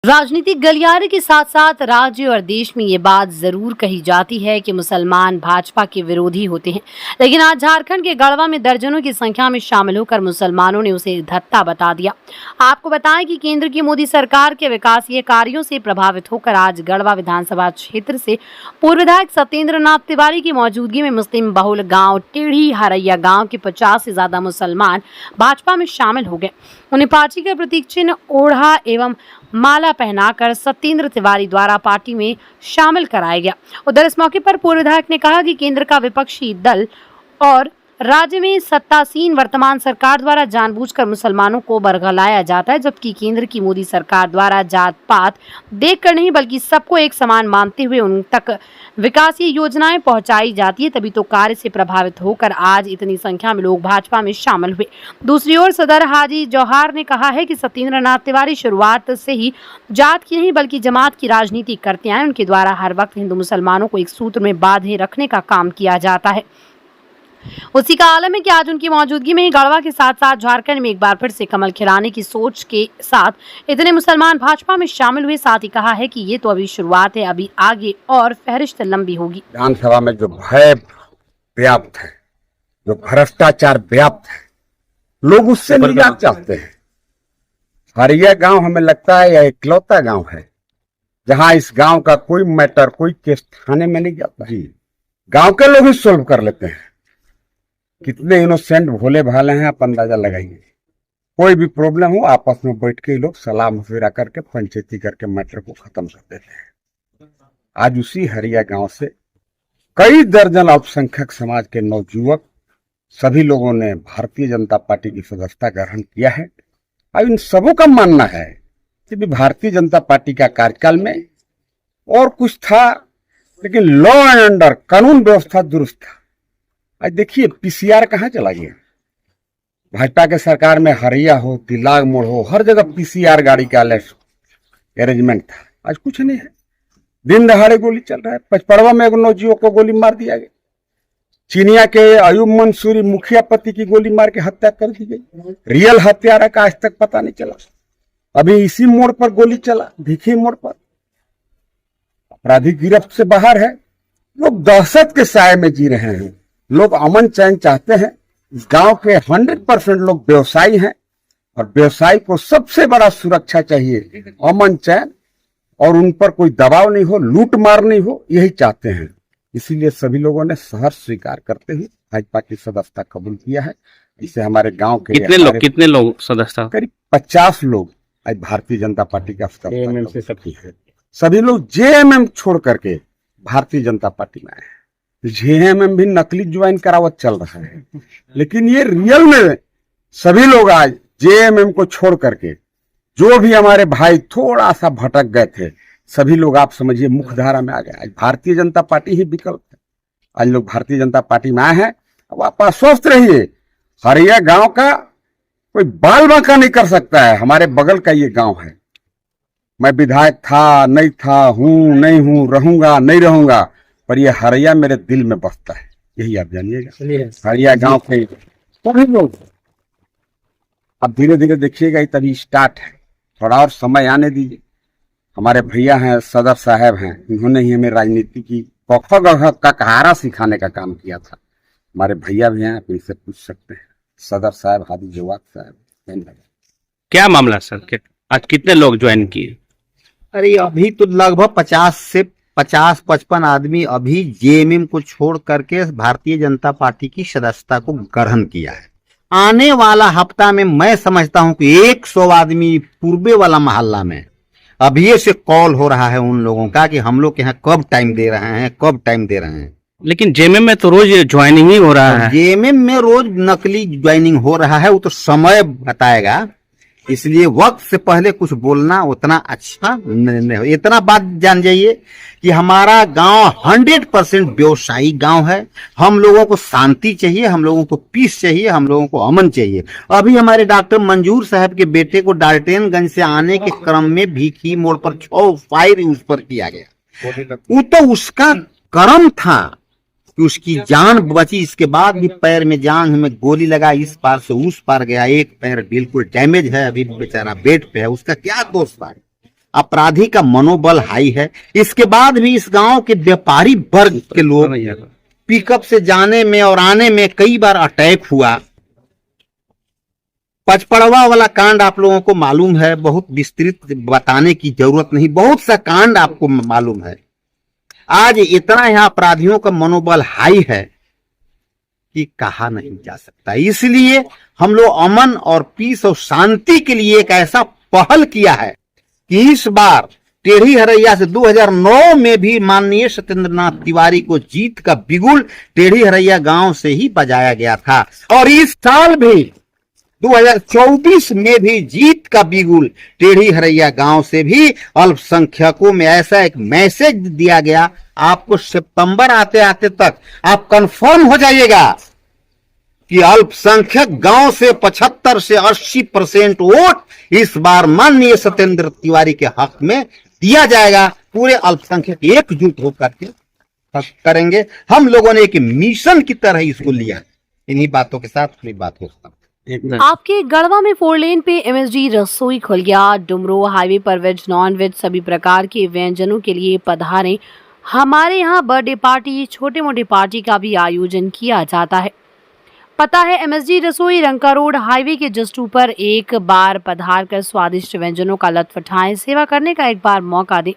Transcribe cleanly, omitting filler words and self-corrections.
राजनीतिक गलियारे के साथ साथ राज्य और देश में ये बात जरूर कही जाती है कि मुसलमान भाजपा के विरोधी होते हैं, लेकिन आज झारखंड के गढ़वा में दर्जनों की संख्या में शामिल होकर मुसलमानों ने उसे धत्ता बता दिया। आपको बताएं कि केंद्र की मोदी सरकार के विकासीय कार्यों से प्रभावित होकर आज गढ़वा विधानसभा क्षेत्र से पूर्व विधायक सत्येंद्र नाथ तिवारी की मौजूदगी में मुस्लिम बहुल गाँव टेढ़ी हरैया गाँव के 50 से ज्यादा मुसलमान भाजपा में शामिल हो गए। उन्हें पार्टी का प्रतीक चिन्ह ओढ़ा एवं माला पहनाकर सत्येंद्र तिवारी द्वारा पार्टी में शामिल कराया गया। उधर इस मौके पर पूर्व विधायक ने कहा कि केंद्र का विपक्षी दल और राज्य में सत्तासीन वर्तमान सरकार द्वारा जानबूझकर मुसलमानों को बरगलाया जाता है, जबकि केंद्र की मोदी सरकार द्वारा जात पात देखकर नहीं बल्कि सबको एक समान मानते हुए उन तक विकासीय योजनाएं पहुंचाई जाती है, तभी तो कार्य से प्रभावित होकर आज इतनी संख्या में लोग भाजपा में शामिल हुए। दूसरी ओर सदर हाजी जौहर ने कहा है कि सत्येंद्र नाथ तिवारी शुरुआत से ही जात की नहीं बल्कि जमात की राजनीति करते आए। उनके द्वारा हर वक्त हिंदू मुसलमानों को एक सूत्र में बांधे रखने का काम किया जाता है। उसी का आलम है कि आज उनकी मौजूदगी में ही गढ़वा के साथ साथ झारखंड में एक बार फिर से कमल खिलाने की सोच के साथ इतने मुसलमान भाजपा में शामिल हुए। साथ ही कहा है कि ये तो अभी शुरुआत है, अभी आगे और फहरिस्त लंबी होगी। विधानसभा में जो भय व्याप्त है, जो भ्रष्टाचार व्याप्त है, लोग उससे निजात चाहते हैं। हरिया गांव हमें लगता है यह इकलौता गांव है जहां इस गांव का कोई मैटर, कोई केस थाने में नहीं जाता है। गांव के लोग ही सोल्व कर लेते हैं। कितने इनोसेंट भोले भाले हैं, आप अंदाजा लगाइए। कोई भी प्रॉब्लम हो आपस में बैठ के लोग सलाह मशविरा करके पंचायती करके मैटर को खत्म कर देते हैं। आज उसी हरिया गांव से कई दर्जन अल्पसंख्यक समाज के नवयुवक सभी लोगों ने भारतीय जनता पार्टी की सदस्यता ग्रहण किया है। अब इन सबों का मानना है कि भी भारतीय जनता पार्टी का कार्यकाल में और कुछ था, लेकिन लॉ एंड ऑर्डर, कानून व्यवस्था दुरुस्त था। आज देखिए पीसीआर कहाँ चला गया। भाजपा के सरकार में हरिया हो, दिलाग मोड़ हो, हर जगह पीसीआर गाड़ी का अरेंजमेंट था। आज कुछ नहीं है। दिन दहाड़े गोली चल रहा है। पचपड़वा में एक नौजुवक को गोली मार दिया गया। चिनिया के अयूब मंसूरी मुखिया पति की गोली मार के हत्या कर दी गई। रियल हत्यारा का आज तक पता नहीं चला। अभी इसी मोड़ पर गोली चला, भिखी मोड़ पर। अपराधी गिरफ्त से बाहर है। लोग दहशत के साए में जी रहे हैं। लोग अमन चैन चाहते हैं। इस गांव के 100% लोग व्यवसायी हैं और व्यवसायी को सबसे बड़ा सुरक्षा चाहिए, अमन चैन, और उन पर कोई दबाव नहीं हो, लूट मार नहीं हो, यही चाहते हैं। इसीलिए सभी लोगों ने सहर्ष स्वीकार करते हुए भाजपा की सदस्यता कबूल किया है। इससे हमारे गांव के कितने लोग सदस्यता? करीब 50 लोग आज भारतीय जनता पार्टी का सभी लोग जेएमएम छोड़ करके भारतीय जनता पार्टी में आए हैं। जेएमएम भी नकली ज्वाइन करावत चल रहा है, लेकिन ये रियल में सभी लोग आज जेएमएम को छोड़ करके, जो भी हमारे भाई थोड़ा सा भटक गए थे, सभी लोग आप समझिए मुख्य धारा में आ गए। आज भारतीय जनता पार्टी ही विकल्प है। आज लोग भारतीय जनता पार्टी में आए हैं। अब आप आश्वस्त रहिए, हरिया गांव का कोई बाल बांका नहीं कर सकता है। हमारे बगल का ये गांव है। मैं विधायक था, नहीं था, हूं, नहीं हूं, रहूंगा, नहीं रहूंगा, पर ये हरिया मेरे दिल में बसता है। यही आप जानिएगा। हरिया गांव के सभी लोग अब धीरे धीरे देखिएगा, तभी स्टार्ट है। थोड़ा और समय आने दीजिए। हमारे भैया हैं, सदर साहब हैं, इन्होंने ही हमें राजनीति की का कहारा सिखाने का काम किया था। हमारे भैया भी हैं, आप इनसे पूछ सकते हैं। सदर साहब, हादी जवाब साहब। क्या मामला सर, आज कितने लोग ज्वाइन किए? अरे अभी तो लगभग 50-55 आदमी अभी जेएमएम को छोड़ करके भारतीय जनता पार्टी की सदस्यता को ग्रहण किया है। आने वाला हफ्ता में मैं समझता हूं कि 100 आदमी पूर्वे वाला मोहल्ला में अभी से कॉल हो रहा है उन लोगों का कि हम लोग यहाँ कब टाइम दे रहे हैं, कब टाइम दे रहे हैं। लेकिन जेएमएम में तो रोज ज्वाइनिंग ही हो रहा है। जेएमएम में रोज नकली ज्वाइनिंग हो रहा है, वो तो समय बताएगा। इसलिए वक्त से पहले कुछ बोलना उतना अच्छा नहीं हो। इतना बात जान जाइए कि हमारा गांव 100% व्यवसायी गांव है। हम लोगों को शांति चाहिए, हम लोगों को पीस चाहिए, हम लोगों को अमन चाहिए। अभी हमारे डॉक्टर मंजूर साहब के बेटे को डाल्टनगंज से आने के क्रम में भीखी मोड़ पर 6 फायर उस पर किया गया। वो तो उसका कर्म था कि उसकी जान बची। इसके बाद भी पैर में जांघ में गोली लगा, इस पार से उस पार गया। एक पैर बिल्कुल डैमेज है, अभी बेचारा बेड पे है। उसका क्या दोष था? अपराधी का मनोबल हाई है। इसके बाद भी इस गांव के व्यापारी वर्ग के लोग पिकअप से जाने में और आने में कई बार अटैक हुआ। पचपड़वा वाला कांड आप लोगों को मालूम है, बहुत विस्तृत बताने की जरूरत नहीं, बहुत सा कांड आपको मालूम है। आज इतना यहाँ अपराधियों का मनोबल हाई है कि कहा नहीं जा सकता। इसलिए हम लोग अमन और पीस और शांति के लिए एक ऐसा पहल किया है कि इस बार टेढ़ी हरैया से 2009 में भी माननीय सत्येंद्र नाथ तिवारी को जीत का बिगुल टेढ़ी हरैया गांव से ही बजाया गया था, और इस साल भी 2024 में भी जीत का बिगुल टेढ़ी हरैया गांव से भी अल्पसंख्यकों में ऐसा एक मैसेज दिया गया। आपको सितंबर आते आते तक आप कंफर्म हो जाइएगा कि अल्पसंख्यक गांव से 75 से 80% वोट इस बार माननीय सत्येंद्र तिवारी के हक में दिया जाएगा। पूरे अल्पसंख्यक एकजुट होकर के करेंगे। हम लोगों ने एक मिशन की तरह इसको लिया। इन्हीं बातों के साथ अपनी बात को खत्म। आपके गढ़वा में 4 लेन पे एमएसजी रसोई खुल गया। डुमरो हाईवे पर वेज नॉन वेज सभी प्रकार के व्यंजनों के लिए पधारें। हमारे यहाँ बर्थडे पार्टी, छोटे मोटे पार्टी का भी आयोजन किया जाता है। पता है एमएसजी रसोई, रंका रोड हाईवे के जस्ट ऊपर। एक बार पधार कर स्वादिष्ट व्यंजनों का लुत्फ उठाएं। सेवा करने का एक बार मौका दें।